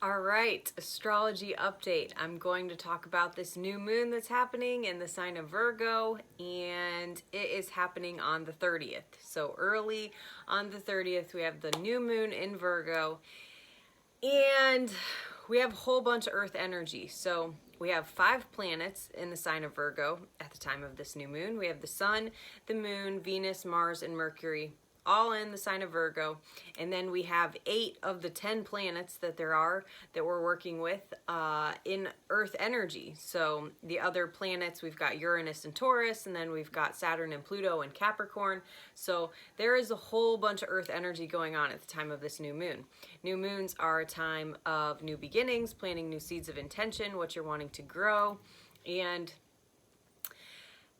All right, astrology update. I'm going to talk about this new moon that's happening in the sign of Virgo, and it is happening on the 30th. So early on the 30th, we have the new moon in Virgo, and we have a whole bunch of Earth energy. So we have 5 planets in the sign of Virgo at the time of this new moon. We have the Sun, the Moon, Venus, Mars, and Mercury, all in the sign of Virgo. And then we have 8 of the 10 planets that there are that we're working with in Earth energy. So the other planets, we've got Uranus and Taurus, and then we've got Saturn and Pluto and Capricorn. So there is a whole bunch of Earth energy going on at the time of this new moon. New moons are a time of new beginnings, planting new seeds of intention, what you're wanting to grow. And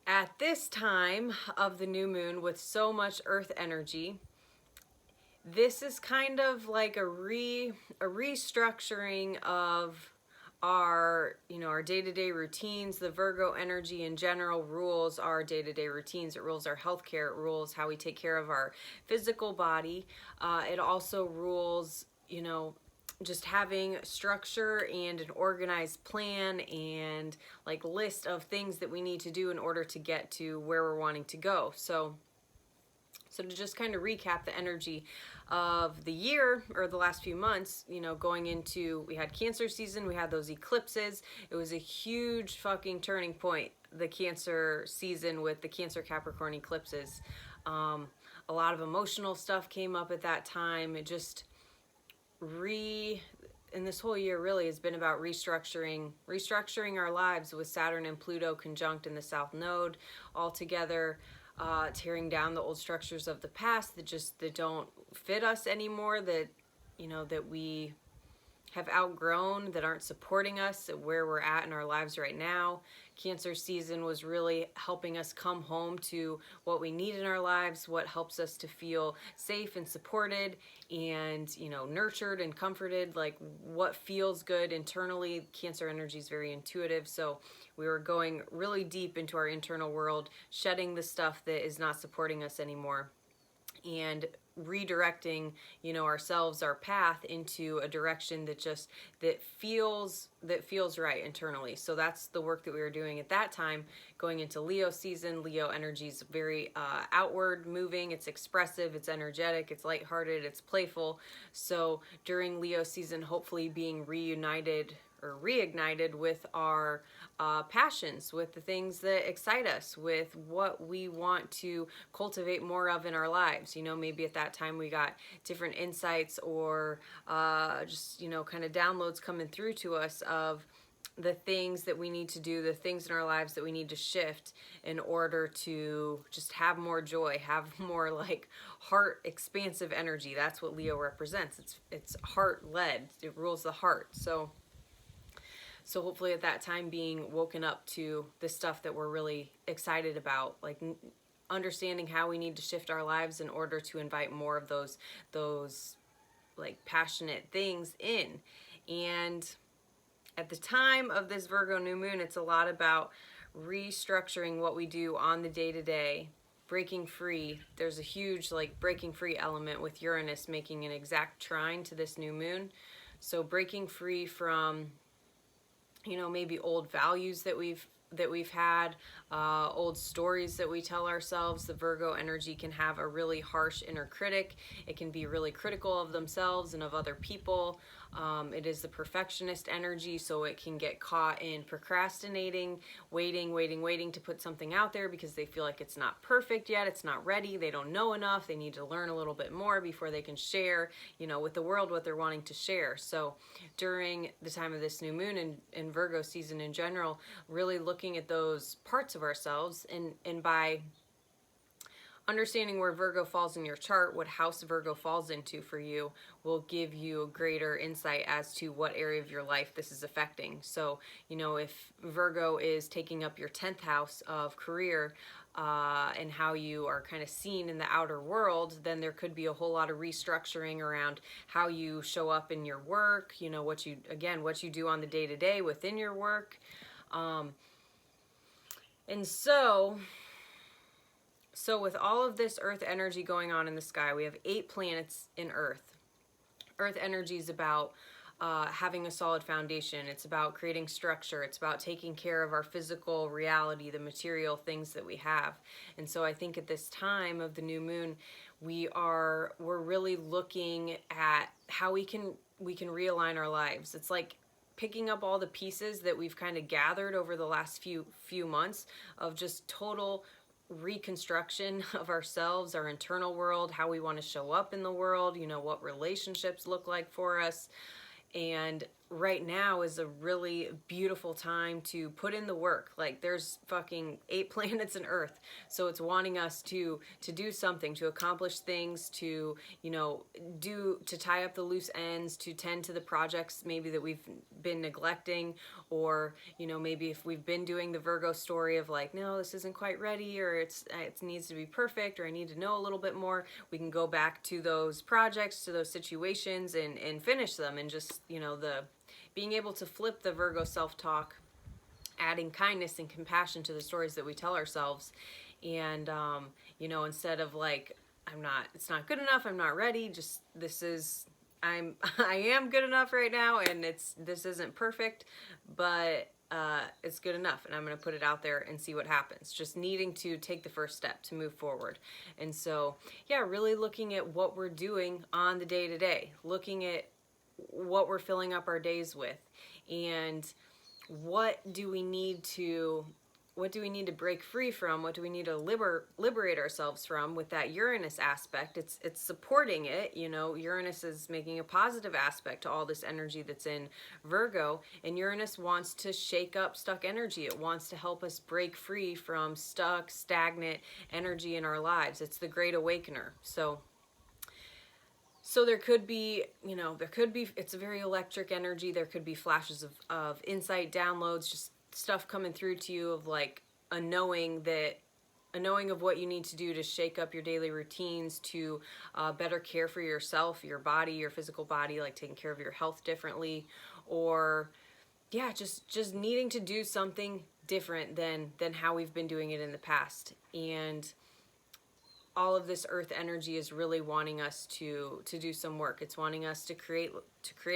at this time of the new moon, with so much Earth energy, this is kind of like a restructuring of our day-to-day routines. The Virgo energy in general rules our day-to-day routines. It rules our healthcare. It rules how we take care of our physical body. It also rules, just having structure and an organized plan and like list of things that we need to do in order to get to where we're wanting to go. So to just kind of recap the energy of the year or the last few months, going into, we had Cancer season, we had those eclipses. It was a huge fucking turning point, the Cancer season with the Cancer Capricorn eclipses. A lot of emotional stuff came up at that time. It just and this whole year really has been about restructuring our lives with Saturn and Pluto conjunct in the South Node all together, tearing down the old structures of the past that don't fit us anymore, that we have outgrown, that aren't supporting us at where we're at in our lives right now. Cancer season was really helping us come home to what we need in our lives, what helps us to feel safe and supported and, nurtured and comforted, like what feels good internally. Cancer energy is very intuitive, so we were going really deep into our internal world, shedding the stuff that is not supporting us anymore, and redirecting ourselves, our path into a direction that feels right internally. So that's the work that we were doing at that time. Going into Leo season, Leo energy is very outward moving, it's expressive, it's energetic, it's lighthearted, it's playful. So during Leo season, hopefully being reunited or reignited with our passions, with the things that excite us, with what we want to cultivate more of in our lives. Maybe at that time we got different insights or just, kind of downloads coming through to us of the things that we need to do, the things in our lives that we need to shift in order to just have more joy, have more like heart expansive energy. That's what Leo represents. It's heart led. It rules the heart. So hopefully at that time being woken up to the stuff that we're really excited about, like understanding how we need to shift our lives in order to invite more of those like passionate things in. And at the time of this Virgo new moon, it's a lot about restructuring what we do on the day-to-day, breaking free. There's a huge like breaking free element with Uranus making an exact trine to this new moon. So breaking free from maybe old values that we've had, old stories that we tell ourselves. The Virgo energy can have a really harsh inner critic. It can be really critical of themselves and of other people. It is the perfectionist energy, so it can get caught in procrastinating, waiting to put something out there because they feel like it's not perfect yet, it's not ready, they don't know enough, they need to learn a little bit more before they can share, with the world what they're wanting to share. So during the time of this new moon and Virgo season in general, really looking at those parts of ourselves, and by understanding where Virgo falls in your chart, what house Virgo falls into for you, will give you a greater insight as to what area of your life this is affecting. So, if Virgo is taking up your 10th house of career, and how you are kind of seen in the outer world, then there could be a whole lot of restructuring around how you show up in your work, what you do on the day-to-day within your work. And so with all of this Earth energy going on in the sky, we have 8 planets in Earth. Earth energy is about having a solid foundation. It's about creating structure. It's about taking care of our physical reality, the material things that we have. And so I think at this time of the new moon, we're really looking at how we can realign our lives. It's like picking up all the pieces that we've kind of gathered over the last few months of just total reconstruction of ourselves, our internal world, how we want to show up in the world, what relationships look like for us. And right now is a really beautiful time to put in the work. Like, there's fucking 8 planets in Earth, so it's wanting us to do something, to accomplish things, to to tie up the loose ends, to tend to the projects maybe that we've been neglecting, or maybe if we've been doing the Virgo story of like, no, this isn't quite ready, or it needs to be perfect, or I need to know a little bit more, we can go back to those projects, to those situations, and finish them. And just the being able to flip the Virgo self-talk, adding kindness and compassion to the stories that we tell ourselves. And instead of like, it's not good enough, I'm not ready, just I am good enough right now, and this isn't perfect, but it's good enough, and I'm going to put it out there and see what happens. Just needing to take the first step to move forward. And so, yeah, really looking at what we're doing on the day-to-day, looking at what we're filling up our days with, and what do we need to break free from, what do we need to liberate ourselves from with that Uranus aspect. It's supporting it. Uranus is making a positive aspect to all this energy that's in Virgo, and Uranus wants to shake up stuck energy. It wants to help us break free from stuck, stagnant energy in our lives. It's the Great Awakener. So there could be, it's a very electric energy. There could be flashes of insight, downloads, just stuff coming through to you of like a knowing of what you need to do to shake up your daily routines, to better care for yourself, your body, your physical body, like taking care of your health differently, or yeah, just needing to do something different than how we've been doing it in the past. And all of this earth energy is really wanting us to do some work. It's wanting us to create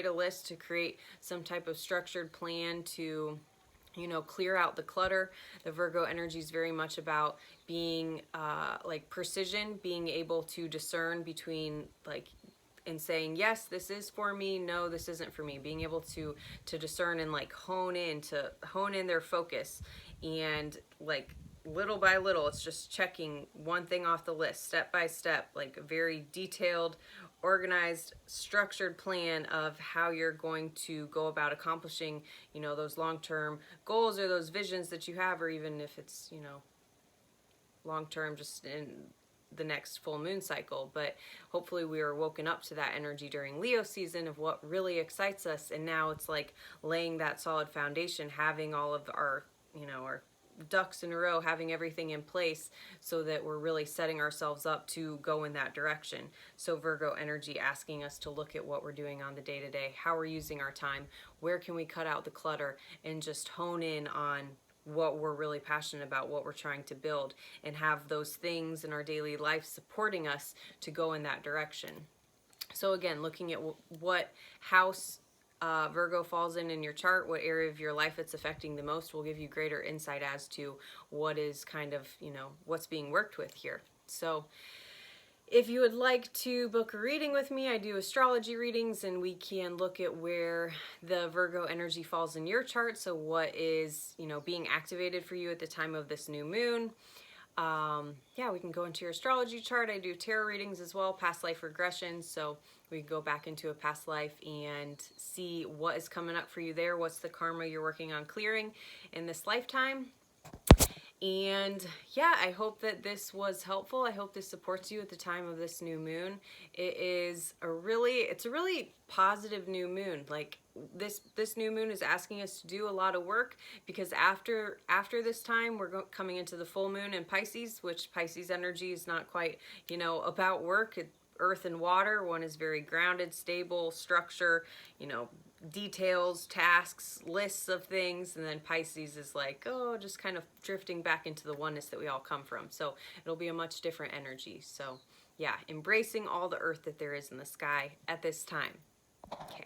a list, to create some type of structured plan, to clear out the clutter. The Virgo energy is very much about being like precision, being able to discern between like, and saying, yes, this is for me, no, this isn't for me. Being able to discern and like hone in their focus, and like little by little, it's just checking one thing off the list, step by step, like a very detailed, organized, structured plan of how you're going to go about accomplishing, those long-term goals or those visions that you have, or even if it's, long-term just in the next full moon cycle. But hopefully we are woken up to that energy during Leo season of what really excites us, and now it's like laying that solid foundation, having all of our ducks in a row, having everything in place so that we're really setting ourselves up to go in that direction. So Virgo energy asking us to look at what we're doing on the day-to-day, how we're using our time, where can we cut out the clutter, and just hone in on what we're really passionate about, what we're trying to build, and have those things in our daily life supporting us to go in that direction. So again, looking at what house Virgo falls in your chart, what area of your life it's affecting the most, will give you greater insight as to what is kind of, what's being worked with here. So if you would like to book a reading with me, I do astrology readings, and we can look at where the Virgo energy falls in your chart. So what is, being activated for you at the time of this new moon. Yeah, we can go into your astrology chart. I do tarot readings as well, past life regressions. So we can go back into a past life and see what is coming up for you there. What's the karma you're working on clearing in this lifetime? And yeah, I hope that this was helpful. I hope this supports you at the time of this new moon. It's a really positive new moon. Like this new moon is asking us to do a lot of work, because after this time we're coming into the full moon in Pisces, which Pisces energy is not quite, about work. Earth and water. One is very grounded, stable, structure, details, tasks, lists of things. And then Pisces is like, just kind of drifting back into the oneness that we all come from. So it'll be a much different energy. So yeah, embracing all the earth that there is in the sky at this time. Okay.